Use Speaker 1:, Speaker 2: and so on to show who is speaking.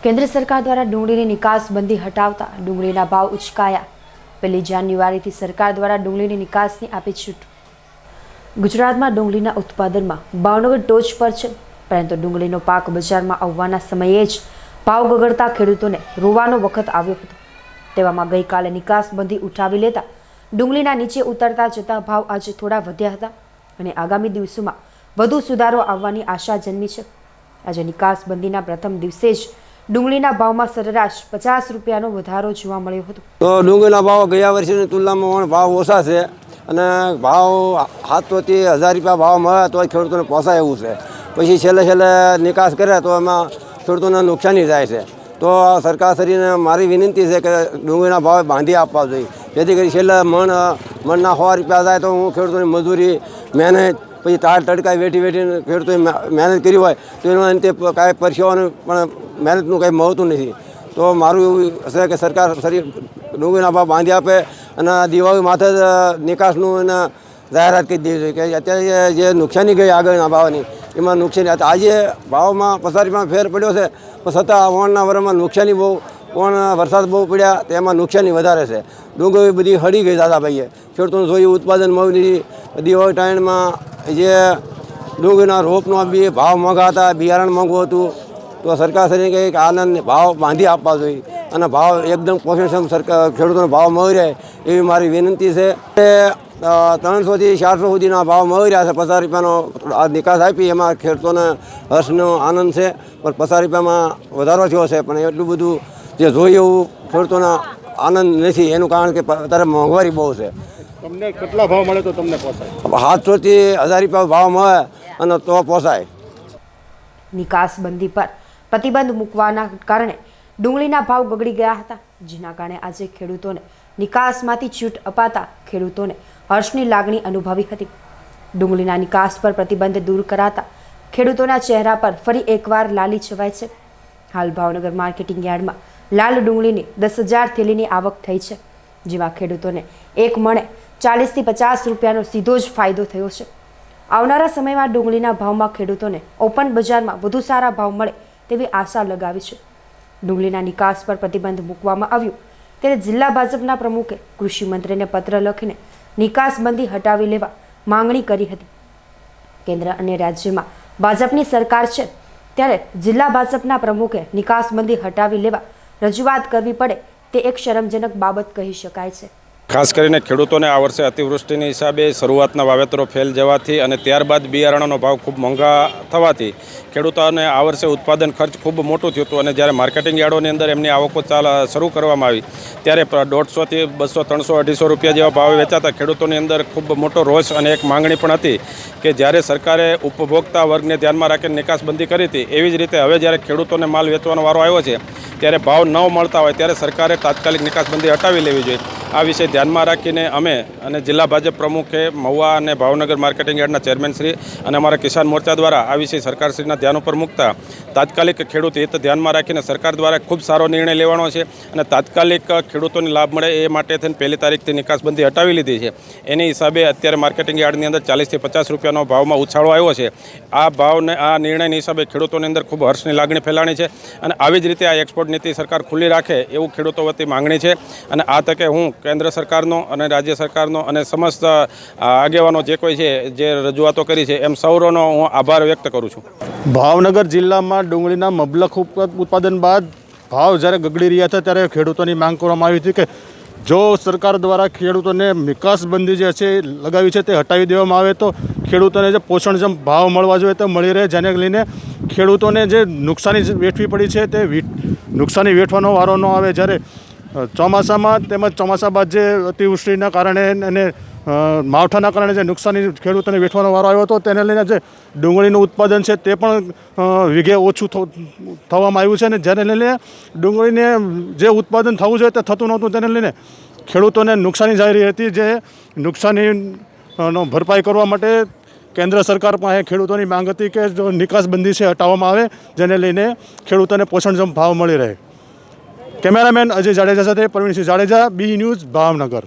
Speaker 1: કેન્દ્ર સરકાર દ્વારા ડુંગળીની નિકાસ બંધી હટાવતા ડુંગળીના ભાવ ઉચકાયા। 1 જાન્યુઆરીથી સરકાર દ્વારા ડુંગળીની નિકાસની આપી છૂટ। ગુજરાતમાં ડુંગળીના ઉત્પાદનમાં ભાવનગર ટોચ પર છે, પરંતુ ડુંગળીનો પાક બજારમાં આવવાના સમયે જ ભાવ ગગડતા ખેડૂતોને રોવાનો વખત આવ્યો હતો। તેવામાં ગઈકાલે નિકાસ બંધી ઉઠાવી લેતા ડુંગળીના નીચે ઉતરતા જતા ભાવ આજે થોડા વધ્યા હતા અને આગામી દિવસોમાં વધુ સુધારો આવવાની આશા જન્મી છે। આજે નિકાસ બંધીના પ્રથમ દિવસે જ ડુંગળીના ભાવમાં સરેરાશ 50 રૂપિયાનો વધારો જોવા મળ્યો હતો।
Speaker 2: તો ડુંગળીના ભાવ ગયા વર્ષની તુલનામાં ભાવ ઓછા છે અને ભાવ 700 થી 1000 રૂપિયા ભાવ મળે તો ખેડૂતોને પોસાય એવું છે। પછી છેલ્લે નિકાસ કરે તો એમાં ખેડૂતોને નુકસાની જાય છે। તો સરકારશ્રીને મારી વિનંતી છે કે ડુંગળીના ભાવ બાંધી આપવા જોઈએ, જેથી કરી છેલ્લે મણના 100 રૂપિયા જાય તો હું ખેડૂતોની મજૂરી મહેનત પછી તાળ તડકાઈ વેઠીને ખેડૂતોએ મહેનત કરી હોય તો એનો અંતે કાંઈ પરસેવાનું પણ મહેનતનું કંઈ મળતું નથી। તો મારું એવું છે કે સરકાર ડુંગળીના ભાવ બાંધી આપે અને દિવાળી માથે જ નિકાસનું એને જાહેરાત કરી દેવી જોઈએ કે અત્યારે જે નુકસાની ગઈ આગળના ભાવની એમાં નુકસાની આજે ભાવમાં 50 રૂપિયામાં ફેર પડ્યો છે, પણ છતાં વણના વર્ષમાં નુકસાની બહુ વરસાદ બહુ પડ્યા તેમાં નુકસાની વધારે છે। ડુંગળી બધી હળી ગઈ દાદાભાઈએ, ખેડૂતોને જોયું ઉત્પાદન મળ્યું। દિવાળી ટાઈમમાં જે ડુંગળીના રોપનો બી ભાવ મોંઘા હતા, બિયારણ મોંઘું હતું, તો સરકારશ્રીને કહે કે આનંદ ભાવ બાંધી આપવા જોઈએ અને ભાવ એકદમ પોષણક્ષમ ખેડૂતોને ભાવ મળી રહે એવી મારી વિનંતી છે। 300 થી 400 સુધીના ભાવ મળી રહ્યા છે। 50 રૂપિયાનો આ નિકાસ આપી એમાં ખેડૂતોને હર્ષનો આનંદ છે, પણ 50 રૂપિયામાં વધારો થયો છે, પણ એટલું બધું જે જોઈએ એવું ખેડૂતોનો આનંદ નથી। એનું કારણ કે અત્યારે મોંઘવારી બહુ છે।
Speaker 3: તમને કેટલા ભાવ મળે તો તમને પોસાય?
Speaker 2: 700 થી 1000 રૂપિયા ભાવ મળે અને તો પોસાય।
Speaker 1: નિકાસ બંધી પર પ્રતિબંધ મૂકવાના કારણે ડુંગળીના ભાવ ગગડી ગયા હતા, જેના કારણે આજે ખેડૂતોને નિકાસમાંથી છૂટ અપાતા ખેડૂતોને હર્ષની લાગણી અનુભવી હતી। ડુંગળીના નિકાસ પર પ્રતિબંધ દૂર કરાતા ખેડૂતોના ચહેરા પર ફરી એકવાર લાલી છવાય છે। હાલ ભાવનગર માર્કેટિંગ યાર્ડમાં લાલ ડુંગળીની 10,000 થેલીની આવક થઈ છે, જેમાં ખેડૂતોને એક મણે 40 થી 50 રૂપિયાનો સીધો જ ફાયદો થયો છે। આવનારા સમયમાં ડુંગળીના ભાવમાં ખેડૂતોને ઓપન બજારમાં વધુ સારા ભાવ મળે તેવી આશા લગાવી છે। ડુંગળીના નિકાસ પર પ્રતિબંધ મૂકવામાં આવ્યો ત્યારે જિલ્લા ભાજપના પ્રમુખે કૃષિ મંત્રીને પત્ર લખીને નિકાસબંધી હટાવી લેવા માંગણી કરી હતી। કેન્દ્ર અને રાજ્યમાં ભાજપની સરકાર છે ત્યારે જિલ્લા ભાજપના પ્રમુખે નિકાસબંધી હટાવી લેવા રજૂઆત કરવી પડે તે એક શરમજનક બાબત કહી શકાય છે।
Speaker 3: ખાસ કરીને ખેડૂતોને આ વર્ષે અતિવૃષ્ટિની હિસાબે શરૂઆતના વાવેતરો ફેલ જવાથી અને ત્યારબાદ બિયારણોનો ભાવ ખૂબ મોંઘા થવાથી ખેડૂતોને આ વર્ષે ઉત્પાદન ખર્ચ ખૂબ મોટું થયું હતું અને જ્યારે માર્કેટિંગ યાર્ડોની અંદર એમની આવકો શરૂ કરવામાં આવી ત્યારે 150 થી 200, 300, 250 રૂપિયા જેવા ભાવે વેચાતા ખેડૂતોની અંદર ખૂબ મોટો રોષ અને એક માંગણી પણ હતી કે જ્યારે સરકારે ઉપભોક્તા વર્ગને ધ્યાનમાં રાખીને નિકાસબંધી કરી હતી, એવી જ રીતે હવે જ્યારે ખેડૂતોને માલ વેચવાનો વારો આવ્યો છે ત્યારે ભાવ ન મળતા હોય ત્યારે સરકારે તાત્કાલિક નિકાસબંધી હટાવી લેવી જોઈએ। આ વિષય ધ્યાનમાં રાખીને અમે અને જિલ્લા ભાજપ પ્રમુખે મહુવા અને ભાવનગર માર્કેટિંગ યાર્ડના ચેરમેનશ્રી અને અમારા કિસાન મોરચા દ્વારા આ વિષય સરકારશ્રીના ધ્યાન ઉપર મૂકતા તાત્કાલિક ખેડૂત હિત ધ્યાનમાં રાખીને સરકાર દ્વારા ખૂબ સારો નિર્ણય લેવાનો છે અને તાત્કાલિક ખેડૂતોને લાભ મળે એ માટે થઈને 1 તારીખથી નિકાસબંધી હટાવી લીધી છે। એની હિસાબે અત્યારે માર્કેટિંગ યાર્ડની અંદર 40 થી 50 રૂપિયાનો ભાવમાં ઉછાળો આવ્યો છે। આ ભાવને આ નિર્ણયની હિસાબે ખેડૂતોની અંદર ખૂબ હર્ષની લાગણી ફેલાણી છે અને આવી જ રીતે આ એક્સપોર્ટ નીતિ સરકાર ખુલ્લી રાખે એવું ખેડૂતો વતી માંગણી છે। અને આ તકે હું કેન્દ્ર સરકારનો અને રાજ્ય સરકારનો અને સમસ્ત આગેવાનો જે કોઈ છે જે રજૂઆતો કરી છે એમ સૌનો હું આભાર વ્યક્ત કરું છું।
Speaker 4: ભાવનગર જિલ્લામાં ડુંગળીના મબલખ ઉત્પાદન બાદ ભાવ જ્યારે ગગડી રહ્યા હતા ત્યારે ખેડૂતોની માંગ કરવામાં આવી હતી કે જો સરકાર દ્વારા ખેડૂતોને નિકાસબંધી જે છે લગાવી છે તે હટાવી દેવામાં આવે તો ખેડૂતોને જે પોષણક્ષમ ભાવ મળવા જોઈએ તે મળી રહે, જેને લઈને ખેડૂતોને જે નુકસાની વેઠવી પડી છે તે નુકસાની વેઠવાનો વારો ન આવે। જ્યારે ચોમાસામાં તેમજ ચોમાસા બાદ જે અતિવૃષ્ટિના કારણે અને માવઠાના કારણે જે નુકસાની ખેડૂતોને વેઠવાનો વારો આવ્યો હતો તેને લઈને જે ડુંગળીનું ઉત્પાદન છે તે પણ વીઘે ઓછું થવામાં આવ્યું છે અને જેને લઈને ડુંગળીને જે ઉત્પાદન થવું જોઈએ તે થતું નહોતું, તેને લઈને ખેડૂતોને નુકસાની જઈ રહી હતી। જે નુકસાનીનો ભરપાઈ કરવા માટે કેન્દ્ર સરકાર પાસે ખેડૂતોની માંગ હતી કે જો નિકાસબંધી છે હટાવવામાં આવે, જેને લઈને ખેડૂતોને પોષણક્ષમ ભાવ મળી રહે। કેમેરામેન અજય જાડેજા સાથે પ્રવીણસિંહ જાડેજા, BE ન્યૂઝ, ભાવનગર।